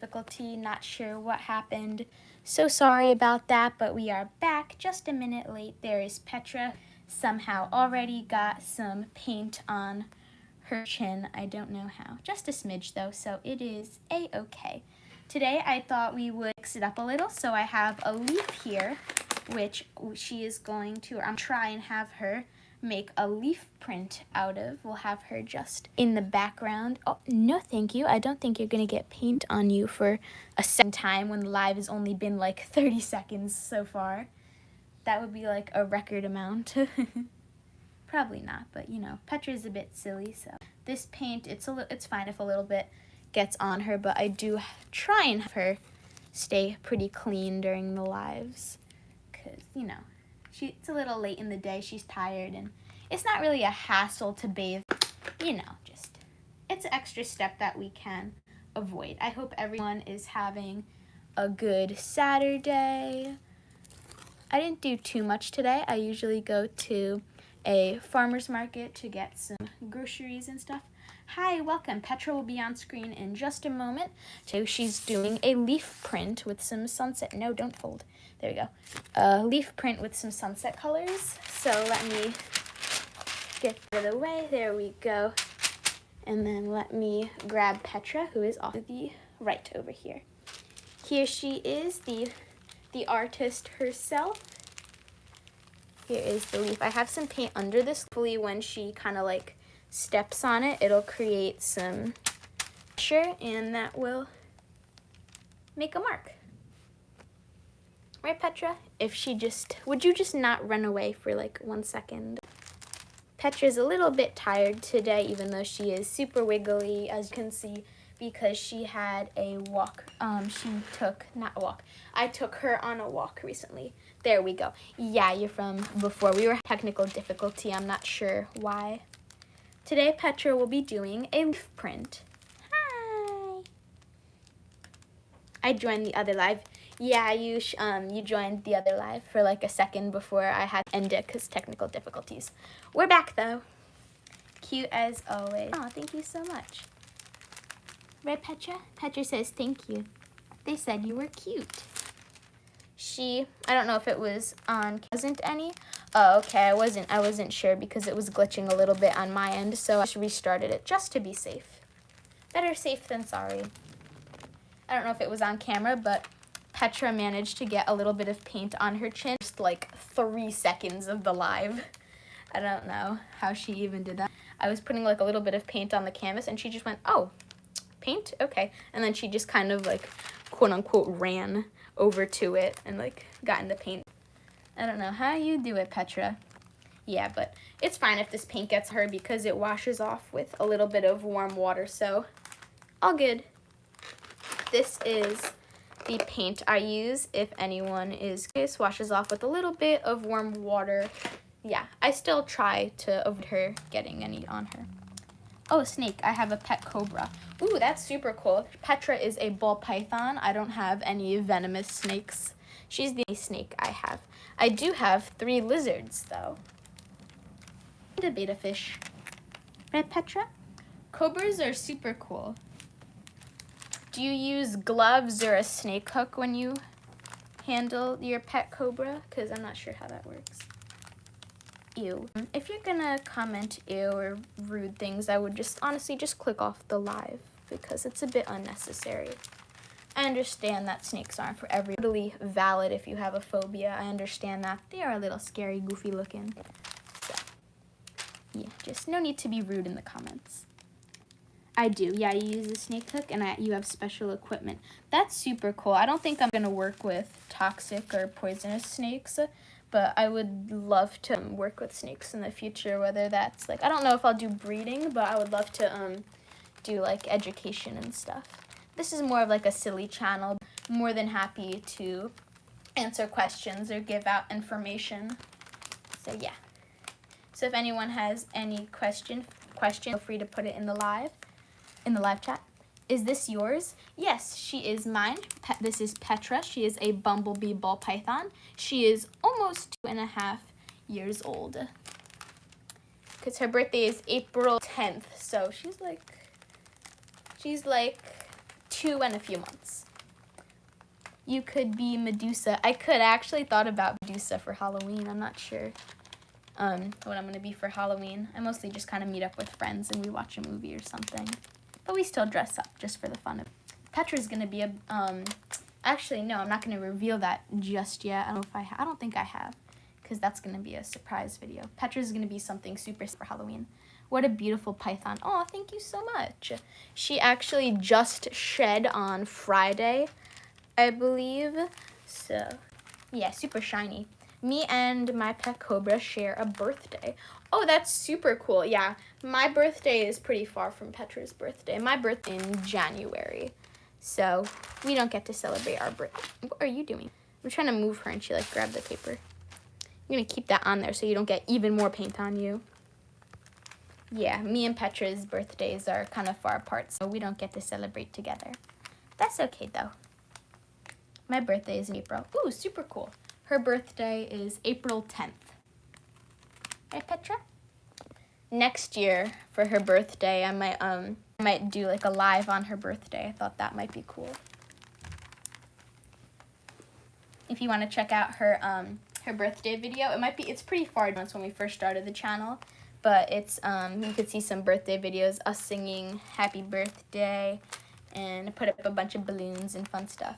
difficulty, not sure what happened. So sorry about that, but we are back just a minute late. There is Petra, somehow already got some paint on her chin. I don't know how. Just a smidge though, so it is a-okay. Today I thought we would mix it up a little, so I have a leaf here, which she is going to, or I'm trying to have her make a leaf print out of. We'll have her just in the background. Oh, no thank you. I don't think you're gonna get paint on you for a second time when the live has only been like 30 seconds so far. That would be like a record amount. Probably not, but you know, Petra's a bit silly, so. This paint, it's fine if a little bit gets on her, but I do try and have her stay pretty clean during the lives, because, you know, it's a little late in the day, she's tired, and it's not really a hassle to bathe, you know, just, it's an extra step that we can avoid. I hope everyone is having a good Saturday. I didn't do too much today. I usually go to a farmer's market to get some groceries and stuff. Hi, welcome. Petra will be on screen in just a moment. So she's doing a leaf print with some sunset. No, don't fold. There we go. A leaf print with some sunset colors. So let me get out of the way. There we go. And then let me grab Petra, who is off to the right over here. Here she is, the artist herself. Here is the leaf. I have some paint under this. Hopefully when she kind of like steps on it, it'll create some pressure and that will make a mark. Right, Petra? If she just, would you just not run away for like 1 second? Petra's a little bit tired today, even though she is super wiggly, as you can see, because she had a walk. I took her on a walk recently. There we go. Yeah, you're from before. We were technical difficulty. I'm not sure why. Today, Petra will be doing a leaf print. Hi. I joined the other live. Yeah, you joined the other live for like a second before I had to end it because technical difficulties. We're back though. Cute as always. Oh, thank you so much. Right, Petra? Petra says thank you. They said you were cute. I don't know if it was on, wasn't any. Oh, okay, I wasn't sure because it was glitching a little bit on my end, so I just restarted it just to be safe. Better safe than sorry. I don't know if it was on camera, but Petra managed to get a little bit of paint on her chin, just like 3 seconds of the live. I don't know how she even did that. I was putting like a little bit of paint on the canvas and she just went, oh, paint? Okay. And then she just kind of like, quote unquote, ran over to it and like got in the paint. I don't know how you do it, Petra. Yeah, but it's fine if this paint gets her because it washes off with a little bit of warm water, so all good. This is the paint I use if anyone is curious. Washes off with a little bit of warm water. Yeah, I still try to avoid her getting any on her. Oh, snake. I have a pet cobra. Ooh, that's super cool. Petra is a ball python. I don't have any venomous snakes. She's the only snake I have. I do have 3 lizards, though. And a betta fish. Right, Petra? Cobras are super cool. Do you use gloves or a snake hook when you handle your pet cobra? Because I'm not sure how that works. Ew. If you're gonna comment ew or rude things, I would honestly just click off the live because it's a bit unnecessary. I understand that snakes aren't for everyone. Totally valid if you have a phobia. I understand that. They are a little scary, goofy looking. So, yeah, just no need to be rude in the comments. I do. Yeah, you use a snake hook and you have special equipment. That's super cool. I don't think I'm gonna work with toxic or poisonous snakes, but I would love to work with snakes in the future, whether that's like, I don't know if I'll do breeding, but I would love to do like education and stuff. This is more of like a silly channel. More than happy to answer questions or give out information. So yeah. So if anyone has any question, feel free to put it in the live chat. Is this yours? Yes, she is mine. This is Petra. She is a bumblebee ball python. She is almost 2.5 years old. Because her birthday is April 10th. So she's like 2 and a few months. You could be Medusa. I actually thought about Medusa for Halloween. I'm not sure what I'm going to be for Halloween. I mostly just kind of meet up with friends and we watch a movie or something. But we still dress up just for the fun of it. Petra's going to be a... actually, no, I'm not going to reveal that just yet. I don't think I have, because that's going to be a surprise video. Petra's going to be something super for Halloween. What a beautiful python. Oh, thank you so much. She actually just shed on Friday, I believe. So, yeah, super shiny. Me and my pet cobra share a birthday. Oh, that's super cool. Yeah, my birthday is pretty far from Petra's birthday. My birthday in January. So, we don't get to celebrate our birthday. What are you doing? I'm trying to move her and she like grabbed the paper. I'm going to keep that on there so you don't get even more paint on you. Yeah, me and Petra's birthdays are kind of far apart, so we don't get to celebrate together. That's okay, though. My birthday is in April. Ooh, super cool. Her birthday is April 10th. Right, Petra? Next year, for her birthday, I might do like a live on her birthday. I thought that might be cool. If you want to check out her birthday video, it's pretty far advanced when we first started the channel. But it's, you could see some birthday videos, us singing happy birthday, and I put up a bunch of balloons and fun stuff.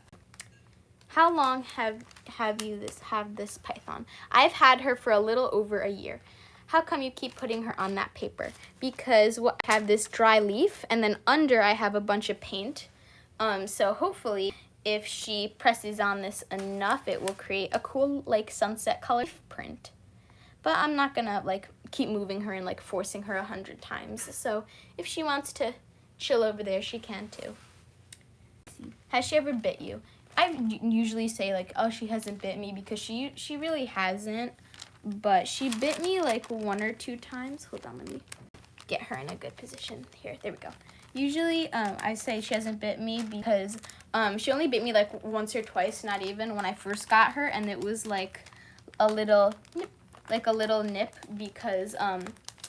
How long have you this python? I've had her for a little over a year. How come you keep putting her on that paper? Because I have this dry leaf, and then under I have a bunch of paint. So hopefully, if she presses on this enough, it will create a cool, like, sunset color print. But I'm not gonna, like, keep moving her and, like, forcing her 100 times. So if she wants to chill over there, she can too. Has she ever bit you? I usually say, like, oh, she hasn't bit me, because she really hasn't. But she bit me, like, 1 or 2 times. Hold on, let me get her in a good position. Here, there we go. Usually, I say she hasn't bit me because she only bit me, like, once or twice, not even, when I first got her. And it was, like, a little nip because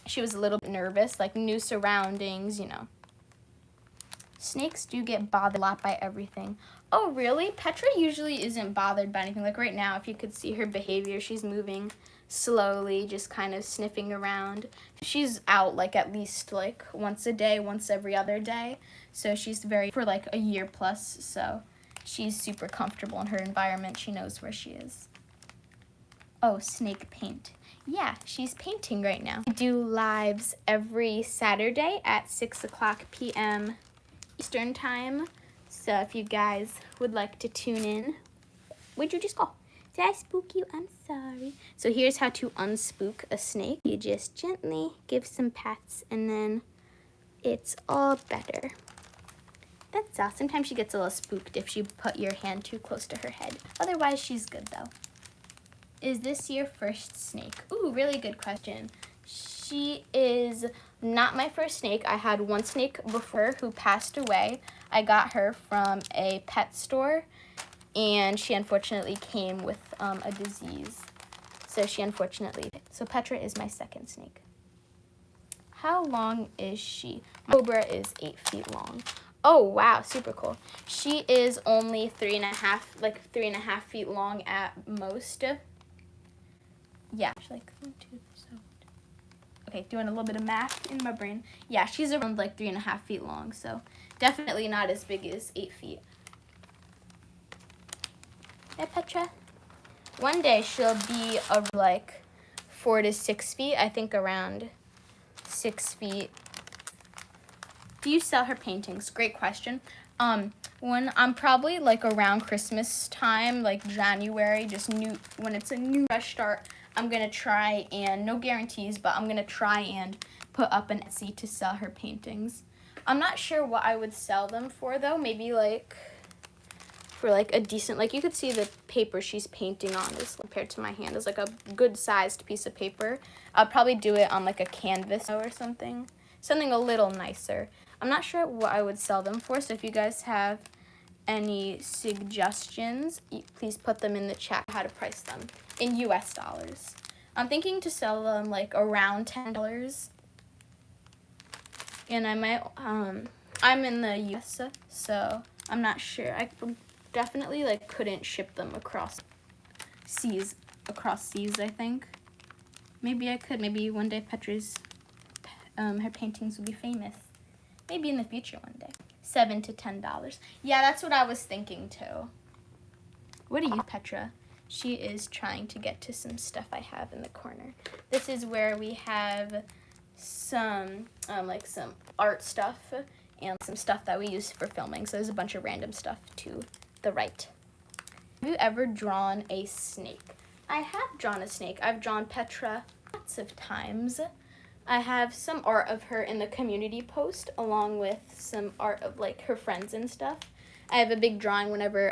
she was a little bit nervous, like new surroundings, you know. Snakes do get bothered a lot by everything. Oh, really? Petra usually isn't bothered by anything. Like right now, if you could see her behavior, she's moving slowly, just kind of sniffing around. She's out like at least like once a day, once every other day. So she's for like a year plus, so she's super comfortable in her environment. She knows where she is. Oh, snake paint. Yeah, she's painting right now. I do lives every Saturday at 6 o'clock p.m. Eastern time. So if you guys would like to tune in. Where'd you just go? Did I spook you? I'm sorry. So here's how to unspook a snake. You just gently give some pats and then it's all better. That's all. Sometimes she gets a little spooked if you put your hand too close to her head. Otherwise, she's good though. Is this your first snake? Ooh, really good question. She is not my first snake. I had one snake before who passed away. I got her from a pet store, and she unfortunately came with a disease. So So Petra is my second snake. How long is she? My cobra is 8 feet long. Oh, wow, super cool. She is only 3.5 feet long at most. Yeah, she's like 1, 2, so. Okay, doing a little bit of math in my brain. Yeah, she's around like 3.5 feet long, so definitely not as big as 8 feet. Hey, Petra. One day she'll be like 4 to 6 feet. I think around 6 feet. Do you sell her paintings? Great question. When I'm probably like around Christmas time, like January, when it's a new fresh start, I'm gonna try and, no guarantees, but I'm gonna try and put up an Etsy to sell her paintings. I'm not sure what I would sell them for though. Maybe like for like a decent, like you could see the paper she's painting on is compared to my hand is like a good sized piece of paper. I'll probably do it on like a canvas or something a little nicer. I'm not sure what I would sell them for, so if you guys have any suggestions, please put them in the chat how to price them in US dollars. I'm thinking to sell them like around $10. And I might, I'm in the US, so I'm not sure. I definitely like couldn't ship them across seas, I think. Maybe I could. Maybe one day Petra's, her paintings will be famous. Maybe in the future one day. $7 to $10. Yeah, that's what I was thinking too. What are you, Petra? She is trying to get to some stuff I have in the corner. This is where we have some, like some art stuff and some stuff that we use for filming. So there's a bunch of random stuff to the right. Have you ever drawn a snake? I have drawn a snake. I've drawn Petra lots of times. I have some art of her in the community post along with some art of like her friends and stuff. I have a big drawing whenever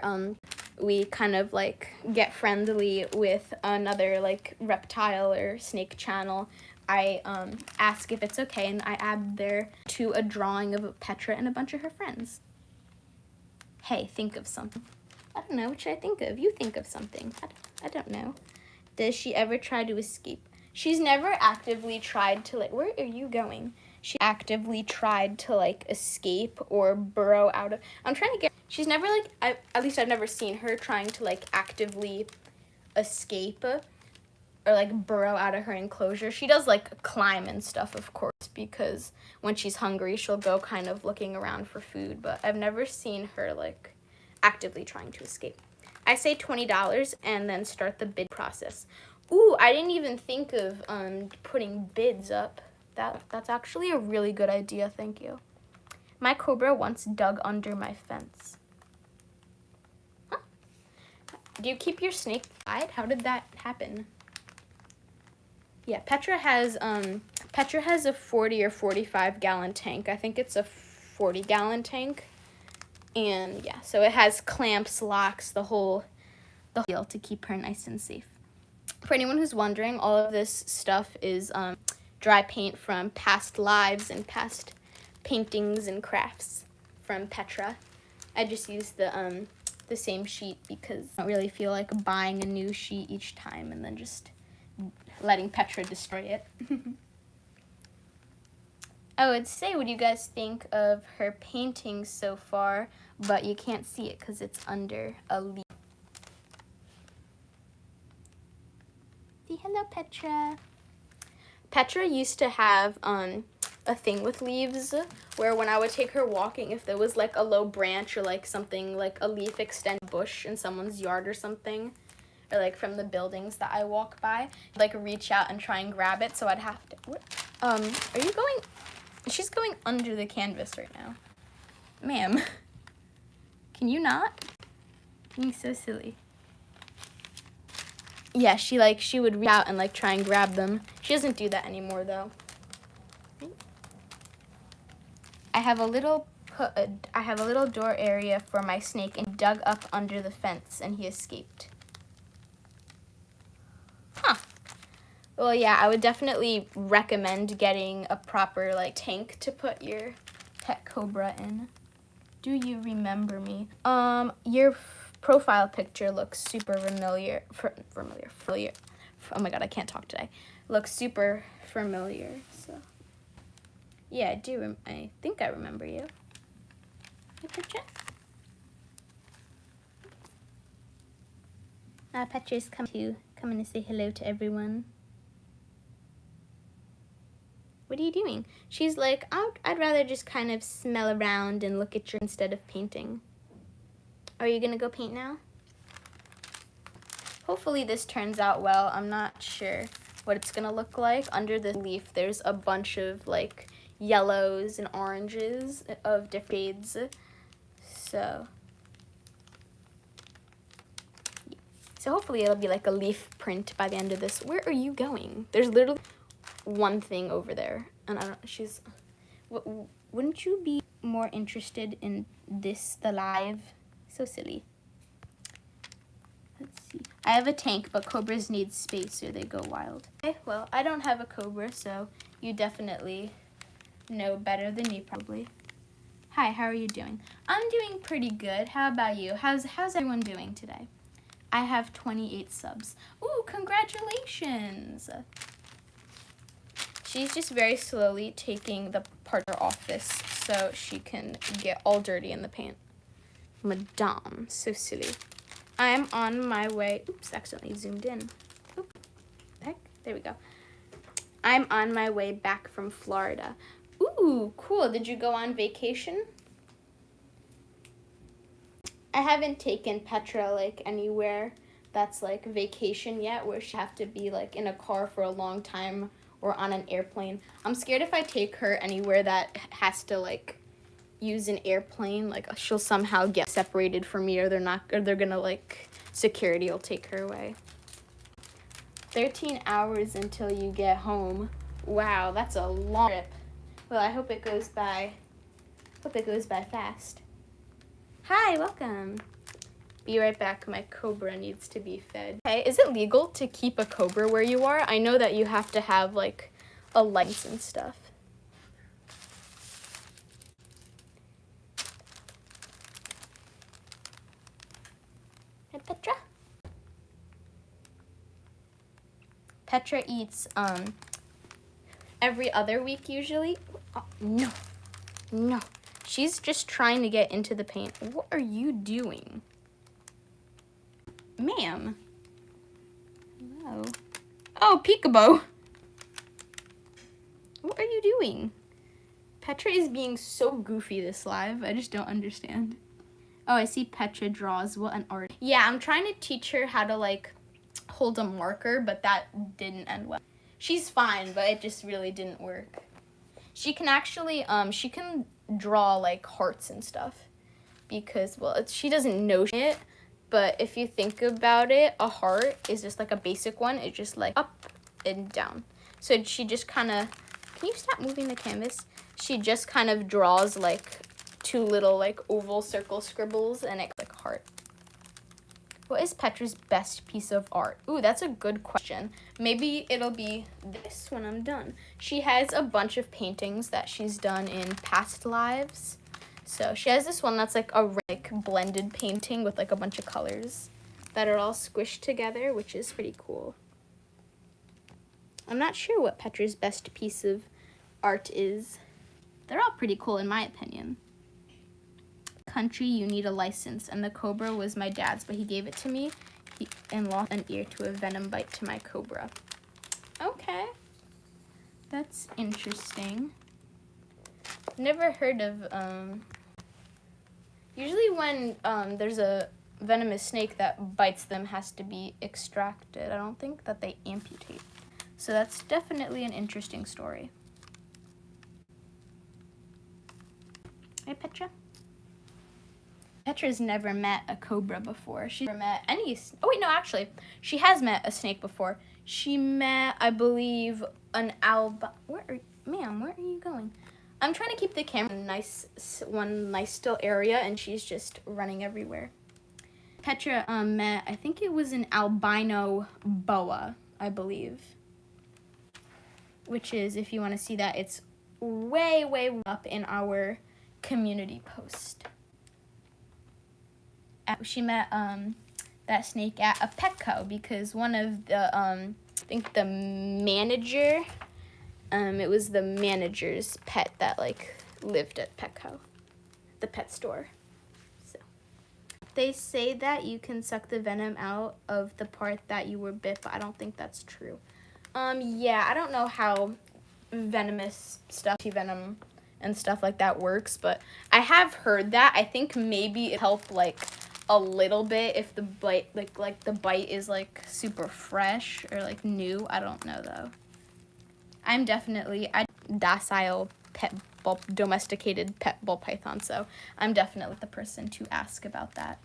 we kind of like get friendly with another like reptile or snake channel. I ask if it's okay and I add there to a drawing of Petra and a bunch of her friends. Hey, think of something. I don't know, what should I think of? You think of something. I don't know. Does she ever try to escape? She's never actively tried to like, where are you going? She actively tried to like escape or burrow out of, I'm trying to get, she's never like, at least I've never seen her trying to like actively escape or like burrow out of her enclosure. She does like climb and stuff, of course, because when she's hungry, she'll go kind of looking around for food, but I've never seen her like actively trying to escape. I say $20 and then start the bid process. Ooh, I didn't even think of putting bids up. That's actually a really good idea, thank you. My cobra once dug under my fence. Huh? Do you keep your snake tied? How did that happen? Yeah, Petra has a 40 or 45 gallon tank. I think it's a 40 gallon tank. And yeah, so it has clamps, locks, the whole deal to keep her nice and safe. For anyone who's wondering, all of this stuff is dry paint from past lives and past paintings and crafts from Petra. I just use the same sheet because I don't really feel like buying a new sheet each time and then just letting Petra destroy it. I would say, what do you guys think of her painting so far? But you can't see it because it's under a leaf. Say hello, Petra. Petra used to have a thing with leaves where when I would take her walking, if there was like a low branch or like something like a leaf extended bush in someone's yard or something, or like from the buildings that I walk by, I'd, like reach out and try and grab it. So I'd have to. What? Are you going? She's going under the canvas right now, ma'am. Can you not? Being so silly. Yeah, she would reach out and like try and grab them. She doesn't do that anymore though. I have a little door area for my snake and dug up under the fence and he escaped. Huh. Well, yeah, I would definitely recommend getting a proper like tank to put your pet cobra in. Do you remember me? Your profile picture looks super familiar. Oh my god, I can't talk today. Looks super familiar. So yeah, I think I remember you. Hey, Petra. Petra's coming to say hello to everyone. What are you doing? She's like, I'd rather just kind of smell around and look at you instead of painting. Are you gonna go paint now? Hopefully this turns out well. I'm not sure what it's gonna look like. Under the leaf, there's a bunch of like yellows and oranges of different shades. So hopefully it'll be like a leaf print by the end of this. Where are you going? There's literally one thing over there, and I don't. Wouldn't you be more interested in this, the live? So silly. Let's see. I have a tank, but cobras need space or they go wild. Okay, well, I don't have a cobra, so you definitely know better than me, probably. Hi, how are you doing? I'm doing pretty good. How about you? How's everyone doing today? I have 28 subs. Ooh, congratulations! She's just very slowly taking the part off this so she can get all dirty in the paint. Madame. So silly. I'm on my way. Oops, accidentally zoomed in. Oop. Heck, there we go. I'm on my way back from Florida. Ooh, cool. Did you go on vacation? I haven't taken Petra like anywhere that's like vacation yet, where she have to be like in a car for a long time or on an airplane. I'm scared if I take her anywhere that has to like use an airplane, like she'll somehow get separated from me, or they're gonna like security will take her away. 13 hours until you get home. Wow, that's a long trip. Well, I hope it goes by fast. Hi, welcome. Be right back. My cobra needs to be fed. Hey, is it legal to keep a cobra where you are? I know that you have to have like a license and stuff. Hey, Petra. Petra eats every other week usually. Oh, no. She's just trying to get into the paint. What are you doing? Ma'am. Hello. Oh, peekaboo. What are you doing? Petra is being so goofy this live. I just don't understand. Oh, I see Petra draws. What an art. Yeah, I'm trying to teach her how to like hold a marker, but that didn't end well. She's fine, but it just really didn't work. She can actually, she can draw like hearts and stuff because, well, she doesn't know it, but if you think about it, a heart is just like a basic one. It's just like up and down. So she just kind of, can you stop moving the canvas? She just kind of draws like two little like oval circle scribbles and it's like a heart. What is Petra's best piece of art? Ooh, that's a good question. Maybe it'll be this when I'm done. She has a bunch of paintings that she's done in past lives. So she has this one that's like a blended painting with like a bunch of colors that are all squished together, which is pretty cool. I'm not sure what Petra's best piece of art is. They're all pretty cool in my opinion. Country, you need a license, and the cobra was my dad's, but he gave it to me and lost an ear to a venom bite to my cobra. Okay, that's interesting. Never heard of usually when there's a venomous snake that bites them has to be extracted. I don't think that they amputate, so that's definitely an interesting story. Hey, Petra. Petra's never met a cobra before. She's never met any, oh wait, no, actually, she has met a snake before. She met, I believe, an ma'am, where are you going? I'm trying to keep the camera in one nice still area, and she's just running everywhere. Petra met, I think it was an albino boa, I believe. Which is, if you want to see that, it's way, way up in our community post. She met that snake at a Petco because one of the I think the manager, it was the manager's pet that like lived at Petco, the pet store. So they say that you can suck the venom out of the part that you were bit, but I don't think that's true. Yeah, I don't know how venomous stuff, venom and stuff like that works, but I have heard that. I think maybe it helped like a little bit if the bite like the bite is like super fresh or like new. I don't know though. I'm definitely docile domesticated pet ball python, so I'm definitely the person to ask about that.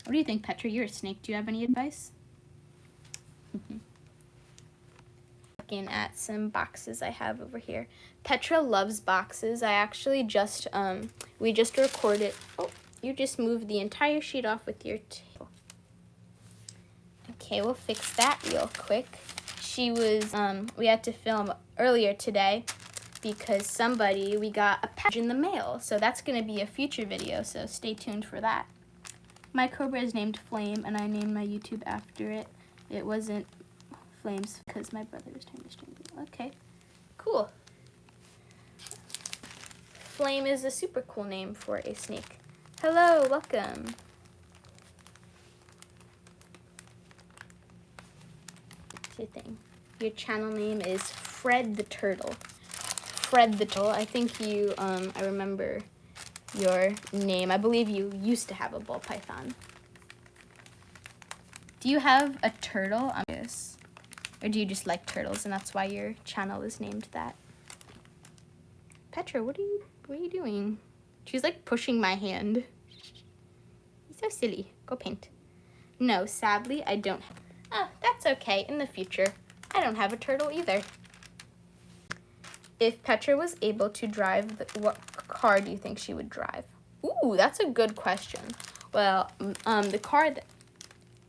What do you think, Petra? You're a snake. Do you have any advice? Looking at some boxes I have over here. Petra loves boxes. I actually just we just recorded. Oh, you just moved the entire sheet off with your tail. Okay, we'll fix that real quick. She was we had to film earlier today because we got a package in the mail. So that's gonna be a future video, so stay tuned for that. My cobra is named Flame, and I named my YouTube after it. It wasn't Flames because my brother was trying to stream it. Okay, cool. Flame is a super cool name for a snake. Hello, welcome. What's your thing? Your channel name is Fred the Turtle. Fred the Turtle. I think you, I remember your name. I believe you used to have a ball python. Do you have a turtle? Yes. Or do you just like turtles and that's why your channel is named that? Petra, what are you doing? She's like pushing my hand. You're so silly. Go paint. No, sadly, I don't have. Oh, that's okay. In the future, I don't have a turtle either. If Petra was able to drive, what car do you think she would drive? Ooh, that's a good question. Well, the car that,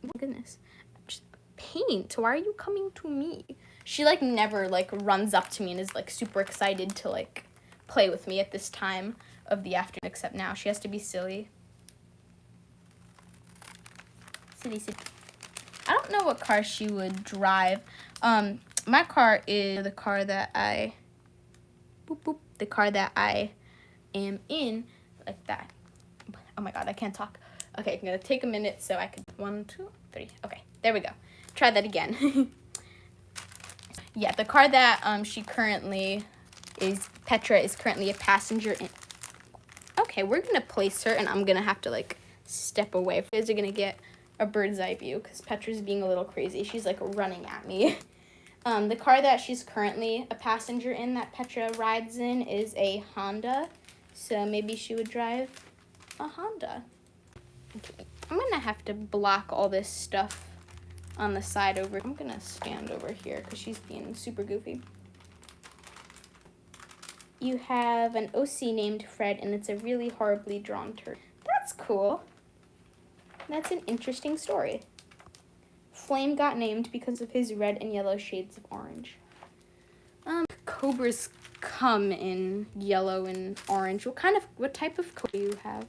oh my goodness, just paint. Why are you coming to me? She like never like runs up to me and is like super excited to like play with me at this time of the afternoon, except now she has to be silly. Silly. I don't know what car she would drive. My car is the car that I, the car that I am in, like that. Oh my god, I can't talk. Okay, I'm gonna take a minute so I can, 1, 2, 3. Okay, there we go. Try that again. Yeah, the car that she currently is, Petra is currently a passenger in. Okay, we're gonna place her and I'm gonna have to like step away. You guys are gonna get a bird's eye view because Petra's being a little crazy. She's like running at me. The car that she's currently a passenger in that Petra rides in is a Honda. So maybe she would drive a Honda. Okay. I'm gonna have to block all this stuff on the side over. I'm gonna stand over here because she's being super goofy. You have an OC named Fred and it's a really horribly drawn turtle. That's cool. That's an interesting story. Flame got named because of his red and yellow shades of orange. Cobras come in yellow and orange. What type of cobra do you have?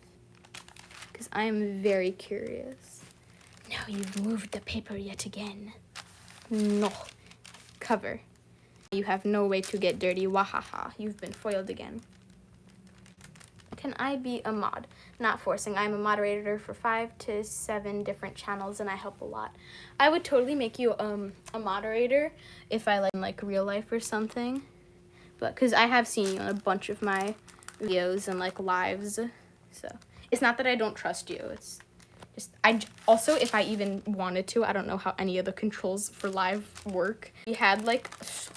Because I am very curious. Now you've moved the paper yet again. No. Cover. You have no way to get dirty. Wahaha. You've been foiled again. Can I be a mod? Not forcing. I'm a moderator for 5 to 7 different channels and I help a lot. I would totally make you a moderator if I like real life or something. But because I have seen you in a bunch of my videos and like lives. So it's not that I don't trust you. It's just also if I even wanted to, I don't know how any of the controls for live work. We had like,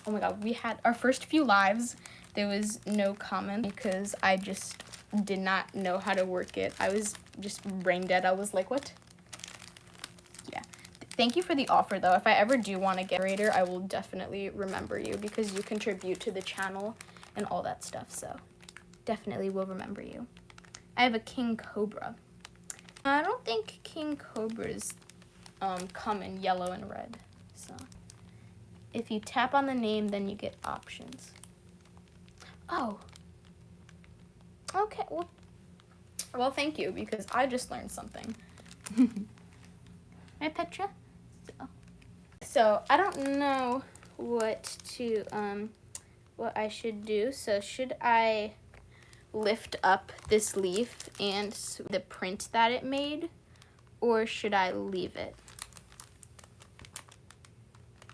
oh my god, we had our first few lives. There was no comment because I just did not know how to work it. I was just brain dead. I was like, what? Yeah. Thank you for the offer, though. If I ever do want to get a moderator, I will definitely remember you because you contribute to the channel and all that stuff. So definitely will remember you. I have a king cobra. I don't think king cobras come in yellow and red. So if you tap on the name, then you get options. Oh. Okay, well, thank you, because I just learned something. Right, Petra? So, I don't know what I should do. So, should I lift up this leaf and the print that it made, or should I leave it?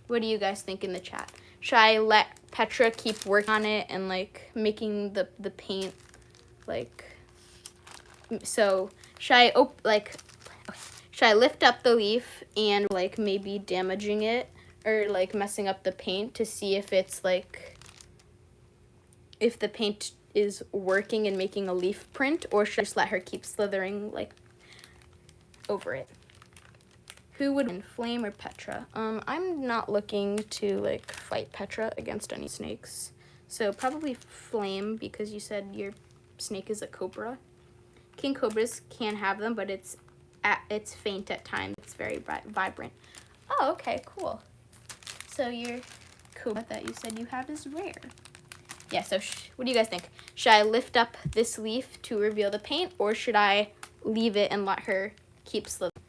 What do you guys think in the chat? Should I let Petra keep working on it and, like, making the paint, like, so should I lift up the leaf and like maybe damaging it or like messing up the paint to see if it's like if the paint is working and making a leaf print, or should I just let her keep slithering like over it? Who would win, Flame or Petra? I'm not looking to like fight Petra against any snakes, so probably Flame because you said your snake is a cobra. King cobras can have them, but it's faint at times. It's very vibrant. Oh, okay, cool. So your cobra that you said you have is rare. Yeah, so what do you guys think? Should I lift up this leaf to reveal the paint, or should I leave it and let her keep slithering?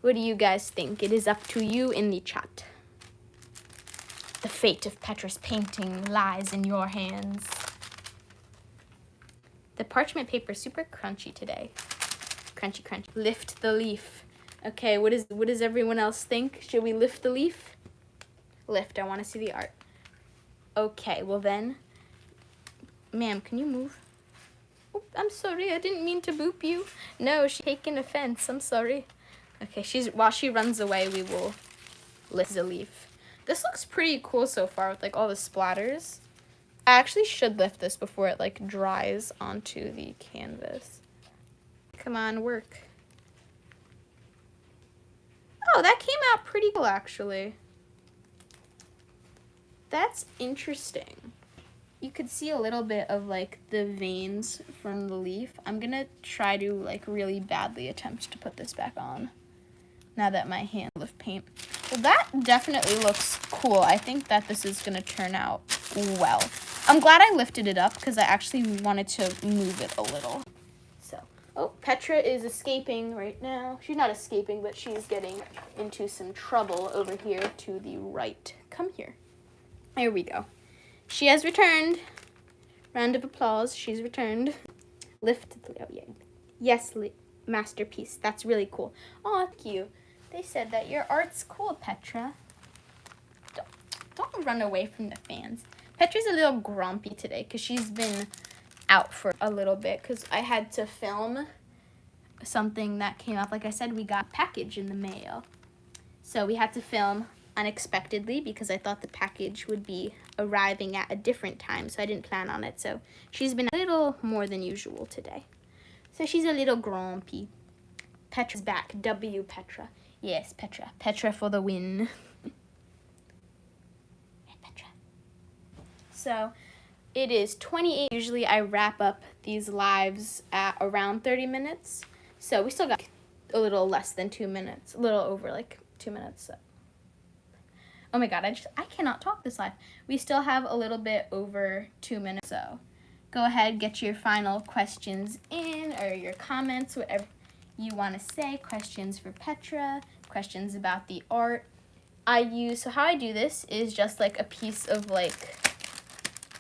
What do you guys think? It is up to you in the chat. The fate of Petra's painting lies in your hands. The parchment paper is super crunchy today. Crunchy, crunchy. Lift the leaf. Okay, what does everyone else think? Should we lift the leaf? Lift, I want to see the art. Okay, well then, ma'am, can you move? Oop, I'm sorry, I didn't mean to boop you. No, she's taking offense, I'm sorry. Okay, while she runs away, we will lift the leaf. This looks pretty cool so far with like all the splatters. I actually should lift this before it like dries onto the canvas. Come on, work. Oh, that came out pretty cool actually. That's interesting. You could see a little bit of like the veins from the leaf. I'm gonna try to like really badly attempt to put this back on now that my hand full of paint. Well, that definitely looks cool. I think that this is gonna turn out well. I'm glad I lifted it up because I actually wanted to move it a little. So, oh, Petra is escaping right now. She's not escaping, but she's getting into some trouble over here to the right. Come here. There we go. She has returned. Round of applause. She's returned. Lift. Oh, yeah. Yes, masterpiece. That's really cool. Oh, thank you. They said that your art's cool, Petra. Don't run away from the fans. Petra's a little grumpy today because she's been out for a little bit because I had to film something that came up. Like I said, we got a package in the mail. So we had to film unexpectedly because I thought the package would be arriving at a different time, so I didn't plan on it. So she's been a little more than usual today. So she's a little grumpy. Petra's back. W Petra. Yes, Petra. Petra for the win. Hey, Petra. So it is 28. Usually I wrap up these lives at around 30 minutes. So we still got a little less than 2 minutes. A little over like 2 minutes. So. Oh my god, I cannot talk this live. We still have a little bit over 2 minutes, so go ahead, get your final questions in, or your comments, whatever you want to say. Questions for Petra, questions about the art. So how I do this is just like a piece of like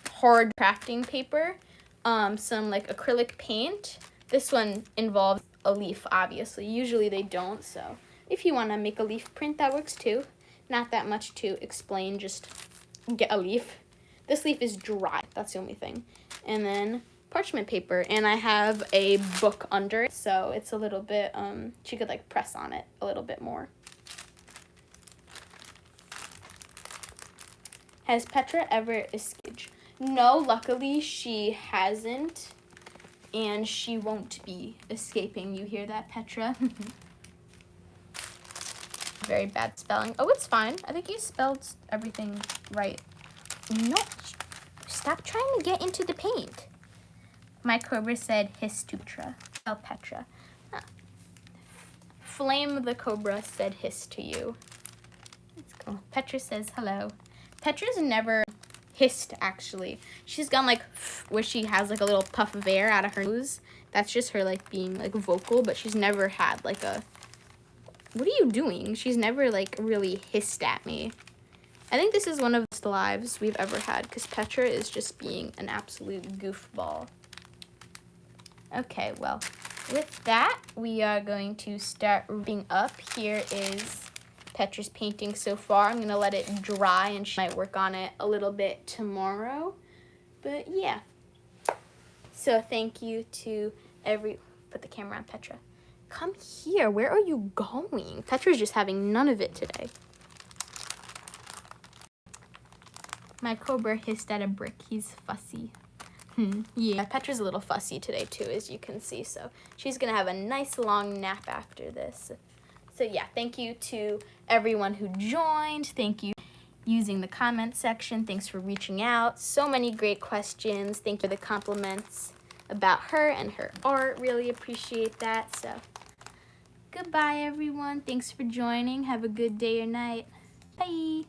hard crafting paper, some like acrylic paint. This one involves a leaf, obviously. Usually they don't, so if you want to make a leaf print, that works too. Not that much to explain, just get a leaf. This leaf is dry, that's the only thing. And then parchment paper, and I have a book under it, so it's a little bit, she could like press on it a little bit more. Has Petra ever escaped? No, luckily she hasn't, and she won't be escaping. You hear that, Petra? Very bad spelling. Oh, it's fine. I think you spelled everything right. No, stop trying to get into the paint. My Cobra said hiss to Petra. Spell Petra. Huh. Flame the Cobra said hiss to you. Let's go. Petra says hello. Petra's never hissed, actually. She's gone like where she has like a little puff of air out of her nose. That's just her like being like vocal, but she's never had like a what are you doing? She's never, like, really hissed at me. I think this is one of the best lives we've ever had because Petra is just being an absolute goofball. Okay, well, with that, we are going to start wrapping up. Here is Petra's painting so far. I'm going to let it dry, and she might work on it a little bit tomorrow. But, yeah. So, thank you to put the camera on Petra. Come here. Where are you going? Petra's just having none of it today. My Cobra hissed at a brick. He's fussy. Yeah, Petra's a little fussy today too, as you can see. So she's going to have a nice long nap after this. So yeah, thank you to everyone who joined. Thank you using the comment section. Thanks for reaching out. So many great questions. Thank you for the compliments about her and her art. Really appreciate that. So goodbye, everyone. Thanks for joining. Have a good day or night. Bye.